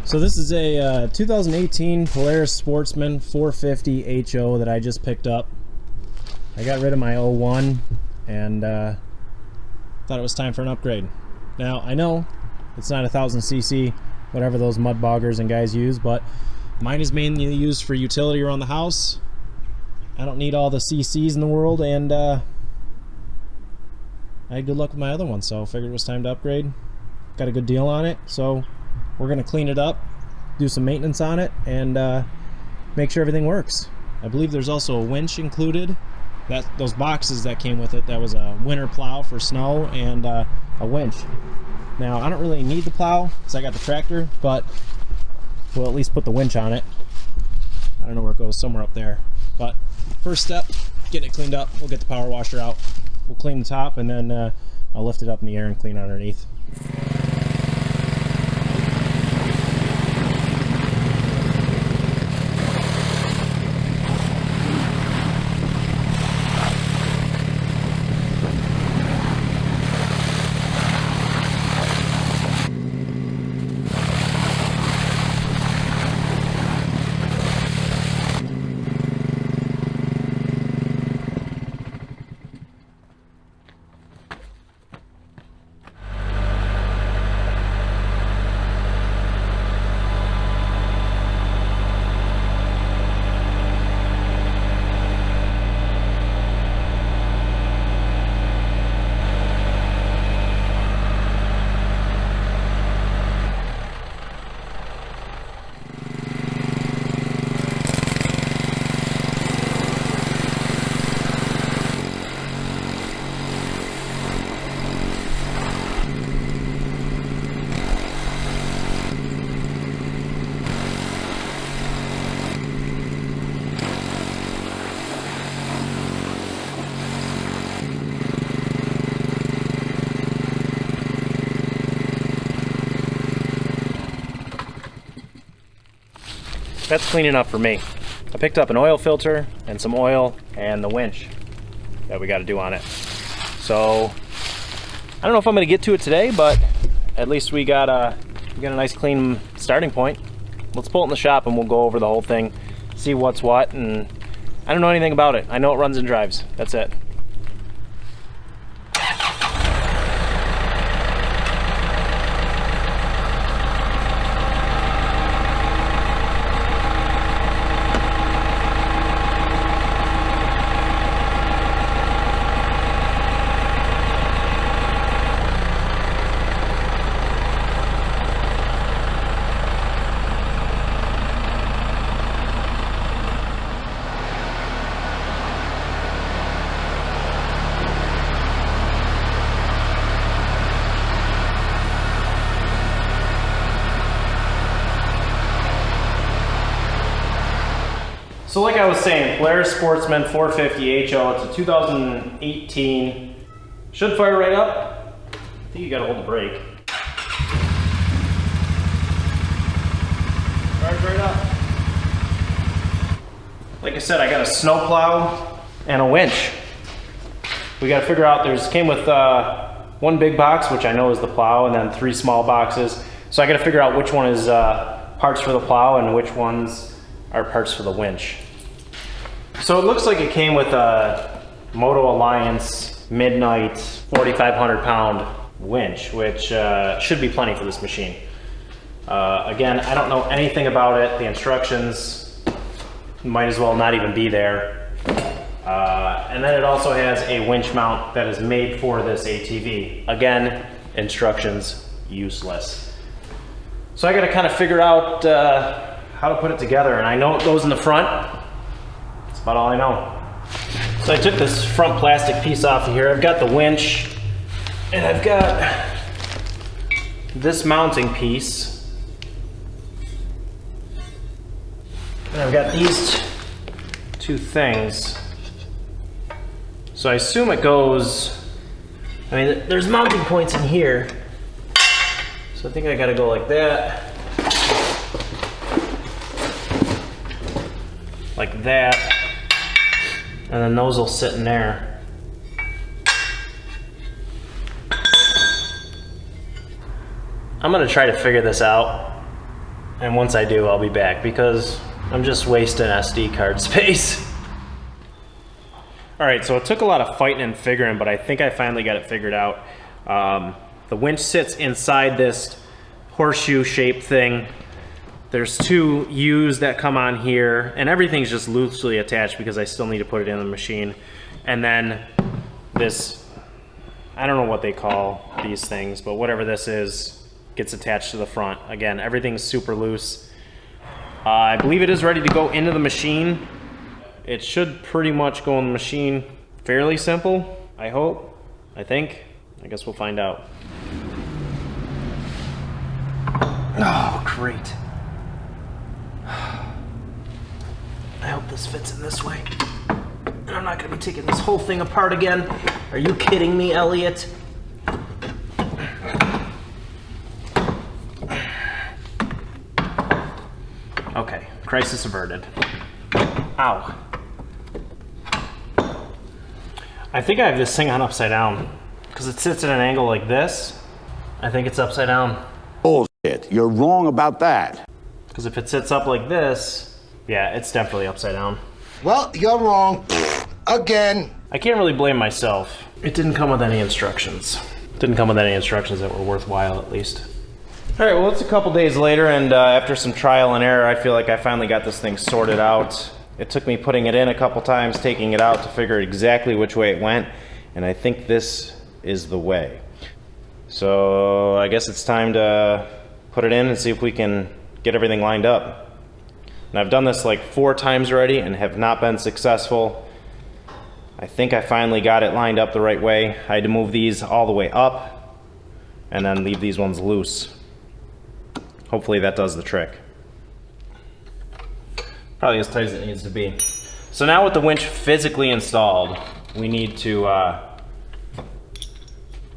So this is a 2018 Polaris Sportsman 450 HO that I just picked up. I got rid of my 01 and thought it was time for an upgrade. Now I know it's not 1000cc, whatever those mud boggers and guys use, but mine is mainly used for utility around the house. I don't need all the CCs in the world, and I had good luck with my other one, so I figured it was time to upgrade. Got a good deal on it, so we're gonna clean it up, do some maintenance on it, and make sure everything works. I believe there's also a winch included. Those boxes that came with it, that was a winter plow for snow and a winch. Now I don't really need the plow because I got the tractor, but we'll at least put the winch on it. I don't know where it goes, somewhere up there. But first step, getting it cleaned up. We'll get the power washer out. We'll clean the top, and then I'll lift it up in the air and clean underneath. That's clean enough for me. I picked up an oil filter and some oil and the winch that we got to do on it. So I don't know if I'm going to get to it today, but at least we got a nice clean starting point. Let's pull it in the shop and we'll go over the whole thing, see what's what, and I don't know anything about it. I know it runs and drives. That's it. So like I was saying, Polaris Sportsman 450 HO, it's a 2018. Should fire right up. I think you gotta hold the brake. Fires right up. Like I said, I got a snow plow and a winch. We gotta figure out, came with one big box, which I know is the plow, and then 3 small boxes. So I gotta figure out which one is parts for the plow and which ones are parts for the winch. So it looks like it came with a Moto Alliance Midnight 4,500 pound winch, which should be plenty for this machine. Again, I don't know anything about it. The instructions might as well not even be there. And then it also has a winch mount that is made for this ATV. Again, instructions useless. So I gotta kind of figure out how to put it together, and I know it goes in the front. That's about all I know. So I took this front plastic piece off of here. I've got the winch, and I've got this mounting piece, and I've got these 2 things. So I assume it goes, I mean, there's mounting points in here, so I think I gotta go like that. Like that, and then those will sit in there. I'm gonna try to figure this out. And once I do, I'll be back because I'm just wasting SD card space. All right, so it took a lot of fighting and figuring, but I think I finally got it figured out. The winch sits inside this horseshoe shaped thing. There's two U's that come on here, and everything's just loosely attached because I still need to put it in the machine. And then this, I don't know what they call these things, but whatever this is, gets attached to the front. Again, everything's super loose. I believe it is ready to go into the machine. It should pretty much go in the machine fairly simple, I hope, I think. I guess we'll find out. Oh, great. I hope this fits in this way. And I'm not gonna be taking this whole thing apart again. Are you kidding me, Elliot? Okay, crisis averted. Ow. I think I have this thing on upside down because it sits at an angle like this. I think it's upside down. Bullshit, you're wrong about that. Because if it sits up like this, yeah, it's definitely upside down. Well, you're wrong. Again. I can't really blame myself. It didn't come with any instructions. Didn't come with any instructions that were worthwhile, at least. All right, well, it's a couple days later, and after some trial and error, I feel like I finally got this thing sorted out. It took me putting it in a couple times, taking it out to figure exactly which way it went, and I think this is the way. So I guess it's time to put it in and see if we can get everything lined up. And I've done this like 4 times already and have not been successful. I think I finally got it lined up the right way. I had to move these all the way up and then leave these ones loose. Hopefully that does the trick. Probably as tight as it needs to be. So now with the winch physically installed, we need to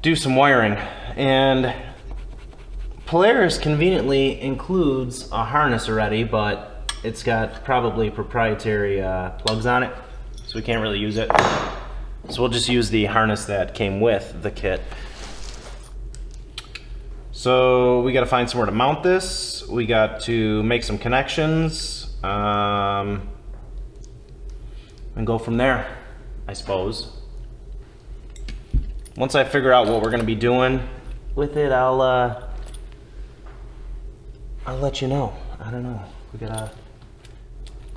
do some wiring. And Polaris conveniently includes a harness already, but it's got probably proprietary plugs on it, so we can't really use it. So we'll just use the harness that came with the kit. So we got to find somewhere to mount this. We got to make some connections. And go from there, I suppose. Once I figure out what we're gonna be doing with it, I'll let you know. I don't know. We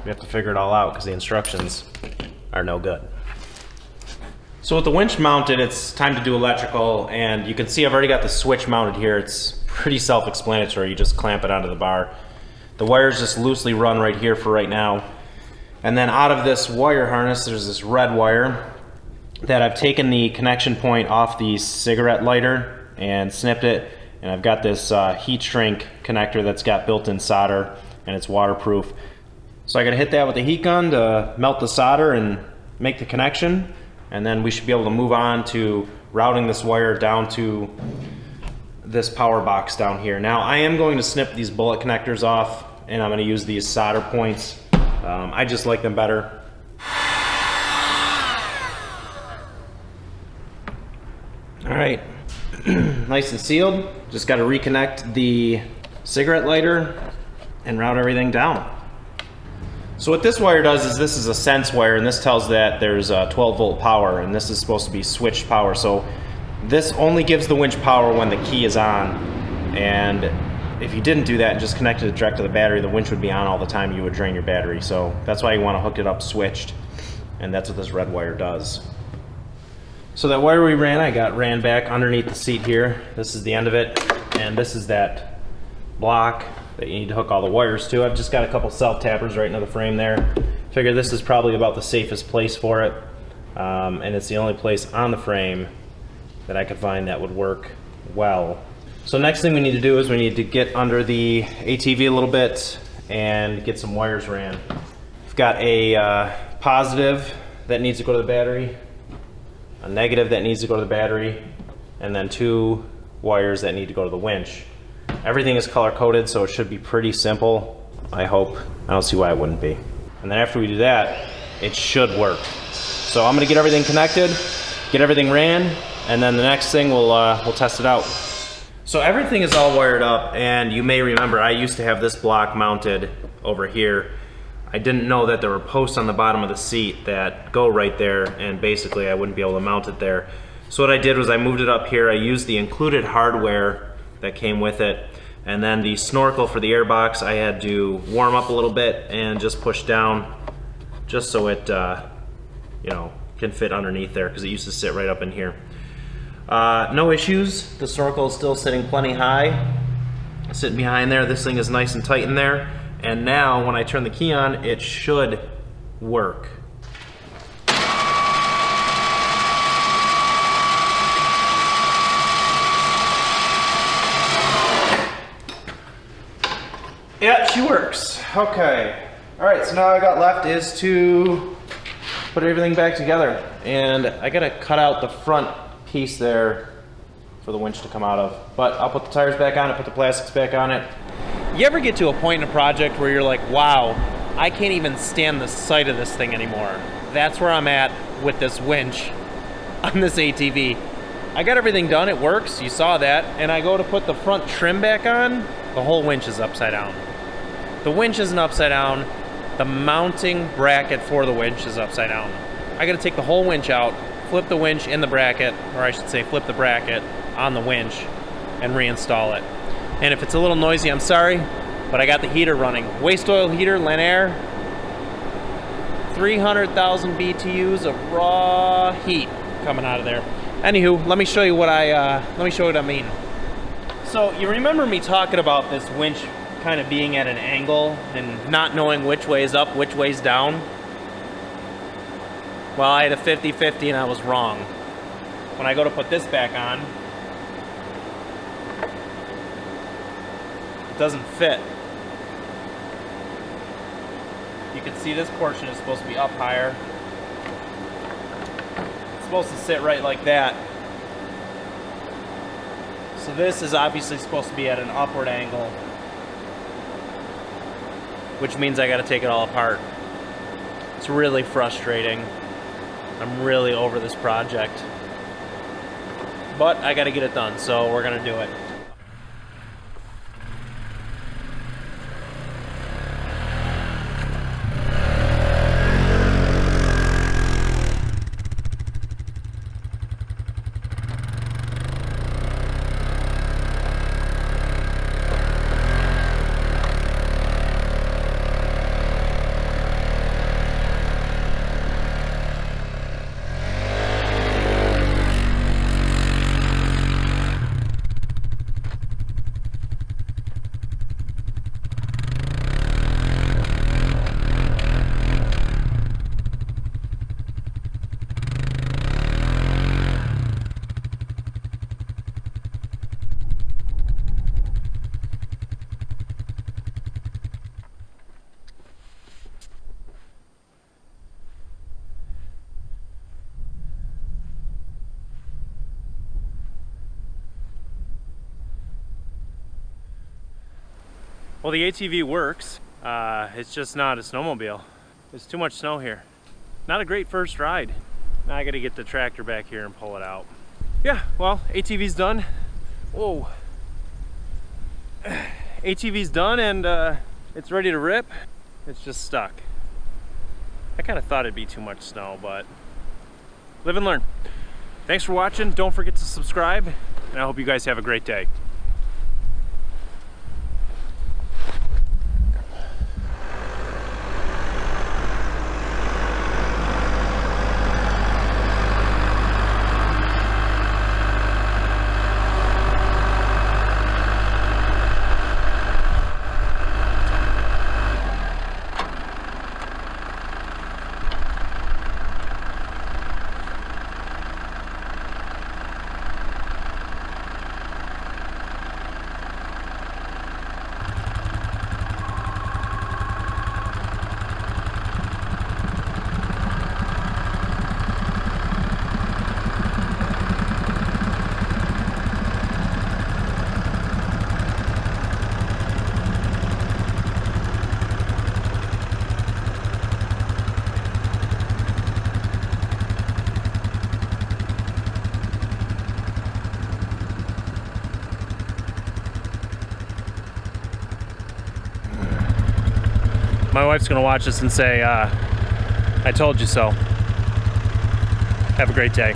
have to figure it all out because the instructions are no good. So with the winch mounted, it's time to do electrical, and you can see I've already got the switch mounted here. It's pretty self-explanatory. You just clamp it onto the bar. The wires just loosely run right here for right now. And then out of this wire harness, there's this red wire that I've taken the connection point off the cigarette lighter and snipped it. And I've got this heat shrink connector that's got built-in solder, and it's waterproof. So I gotta hit that with the heat gun to melt the solder and make the connection. And then we should be able to move on to routing this wire down to this power box down here. Now I am going to snip these bullet connectors off, and I'm going to use these solder points. I just like them better. All right, nice and sealed. Just got to reconnect the cigarette lighter and route everything down. So what this wire does is this is a sense wire, and this tells that there's 12 volt power, and this is supposed to be switched power. So this only gives the winch power when the key is on, and if you didn't do that and just connected it direct to the battery, the winch would be on all the time. You would drain your battery. So that's why you want to hook it up switched, and that's what this red wire does. So that wire we ran, I got ran back underneath the seat here. This is the end of it, and this is that block that you need to hook all the wires to. I've just got a couple self-tappers right into the frame there. Figure this is probably about the safest place for it, and it's the only place on the frame that I could find that would work well. So next thing we need to do is we need to get under the ATV a little bit and get some wires ran. We've got a positive that needs to go to the battery, a negative that needs to go to the battery, and then 2 wires that need to go to the winch. Everything is color coded, so it should be pretty simple, I hope. I don't see why it wouldn't be. And then after we do that, it should work. So I'm gonna get everything connected, get everything ran, and then the next thing we'll test it out. So everything is all wired up, and you may remember I used to have this block mounted over here. I didn't know that there were posts on the bottom of the seat that go right there, and basically I wouldn't be able to mount it there. So what I did was I moved it up here. I used the included hardware that came with it, and then the snorkel for the air box I had to warm up a little bit and just push down just so it you know, can fit underneath there, because it used to sit right up in here. No issues. The snorkel is still sitting plenty high, sitting behind there. This thing is nice and tight in there, and now when I turn the key on, it should work. Yeah, she works. Okay. All right, so now all I got left is to put everything back together, and I gotta cut out the front piece there for the winch to come out of. But I'll put the tires back on it, put the plastics back on it. You ever get to a point in a project where you're like, wow, I can't even stand the sight of this thing anymore? That's where I'm at with this winch on this ATV. I got everything done, it works, you saw that, and I go to put the front trim back on, the whole winch is upside down. The winch isn't upside down, the mounting bracket for the winch is upside down. I gotta take the whole winch out, flip the winch in the bracket, or I should say flip the bracket on the winch and reinstall it. And if it's a little noisy, I'm sorry, but I got the heater running. Waste oil heater, Lenair, 300,000 BTUs of raw heat coming out of there. Anywho, let me show you what I mean. So you remember me talking about this winch kind of being at an angle and not knowing which way is up, which way's down? Well, I had a 50-50 and I was wrong. When I go to put this back on, it doesn't fit. You can see this portion is supposed to be up higher. It's supposed to sit right like that. So this is obviously supposed to be at an upward angle, which means I got to take it all apart. It's really frustrating. I'm really over this project, but I got to get it done, so we're gonna do it. Well, the ATV works. It's just not a snowmobile. There's too much snow here. Not a great first ride. Now I gotta get the tractor back here and pull it out. Yeah, well, ATV's done. Whoa. ATV's done and it's ready to rip. It's just stuck. I kind of thought it'd be too much snow, but live and learn. Thanks for watching. Don't forget to subscribe, and I hope you guys have a great day. My wife's gonna watch this and say, I told you so. Have a great day.